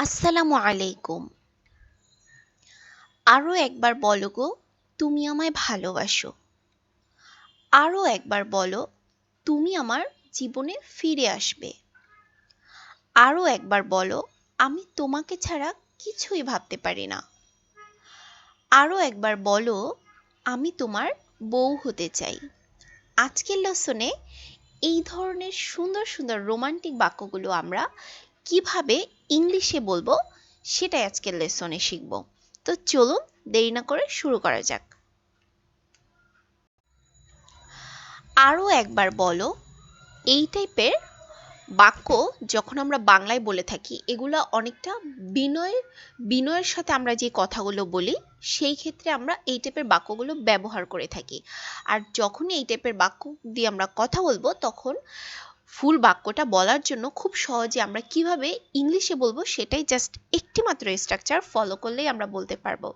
আসসালামু আলাইকুম। আরও একবার বলো গো, তুমি আমায় ভালোবাসো। আরও একবার বলো, তুমি আমার জীবনে ফিরে আসবে। আরও একবার বলো, আমি তোমাকে ছাড়া কিছুই ভাবতে পারি না। আরও একবার বলো, আমি তোমার বউ হতে চাই। আজকের লেসনে এই ধরনের সুন্দর সুন্দর রোমান্টিক বাক্যগুলো আমরা কিভাবে ইংলিশে বলবো সেটাই আজকের লেসনে শিখব। তো চলুন দেরি না করে শুরু করা যাক। আরও একবার বলো, এই টাইপের বাক্য যখন আমরা বাংলায় বলে থাকি এগুলা অনেকটা বিনয়ের সাথে আমরা যে কথাগুলো বলি সেই ক্ষেত্রে আমরা এই টাইপের বাক্যগুলো ব্যবহার করে থাকি। আর যখনই এই টাইপের বাক্য দিয়ে আমরা কথা বলবো তখন ফুল বাক্যটা বলার জন্য খুব সহজে আমরা কিভাবে ইংলিশে বলবো সেটাই জাস্ট একটি মাত্র স্ট্রাকচার ফলো করলেই আমরা বলতে পারবো।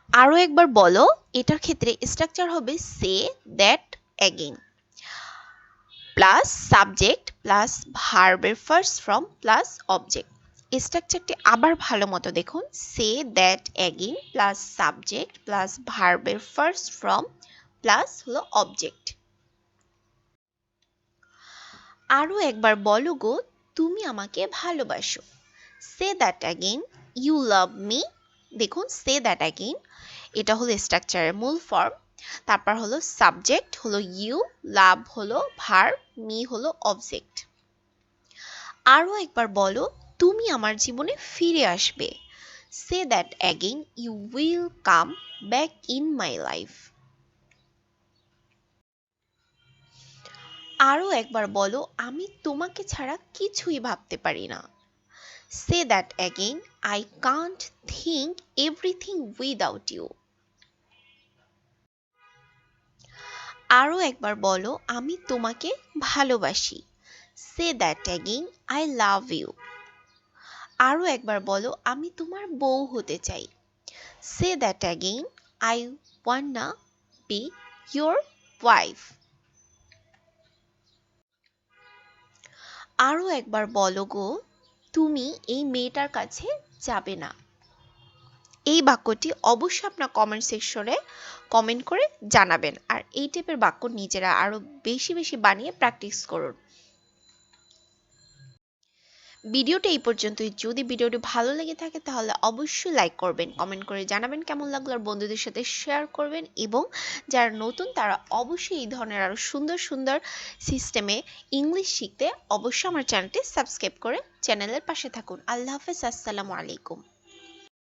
আরও একবার বলো, এটার ক্ষেত্রে স্ট্রাকচার হবে say that again plus subject plus ভার্বের ফার্স্ট ফর্ম প্লাস অবজেক্ট। স্ট্রাকচারটি আবার ভালো মতো দেখুন, say that again plus subject plus ভার্বের ফার্স্ট ফর্ম প্লাস হলো অবজেক্ট। আরও একবার বলো গো, তুমি আমাকে ভালোবাসো। Say that again, you love me. দেখুন সে দ্যাট অ্যাগেইন এটা হলো স্ট্রাকচারের মূল ফর্ম। তারপর হলো সাবজেক্ট হলো ইউ, লাভ হলো ভার্ব, মি হলো অবজেক্ট। আরও একবার বলো, তুমি আমার জীবনে ফিরে আসবে। Say that again, you will come back in my life. আরও একবার বলো, আমি তোমাকে ছাড়া কিছুই ভাবতে পারি না। Say that again, I can't think everything without you. আরও একবার বলো, আমি তোমাকে ভালোবাসি। Say that again, I love you. আরও একবার বলো, আমি তোমার বউ হতে চাই। Say that again, I wanna be your wife. আরও একবার বলো গো, তুমি এই মেয়েটার কাছে যাবে না। এই বাক্যটি অবশ্যই আপনার কমেন্ট সেকশনে কমেন্ট করে জানাবেন। আর এই টাইপের বাক্য নিজেরা আরো বেশি বেশি বানিয়ে প্র্যাকটিস করুন। ভিডিওটা এই পর্যন্তই। যদি ভিডিওটি ভালো লেগে থাকে তাহলে অবশ্যই লাইক করবেন, কমেন্ট করে জানাবেন কেমন লাগলো, আর বন্ধুদের সাথে শেয়ার করবেন। এবং যারা নতুন তারা অবশ্যই এই ধরনের আরো সুন্দর সুন্দর সিস্টেমে ইংলিশ শিখতে অবশ্যই আমার চ্যানেলটি সাবস্ক্রাইব করে চ্যানেলের পাশে থাকুন। আল্লাহ হাফেজ, আসসালামু আলাইকুম।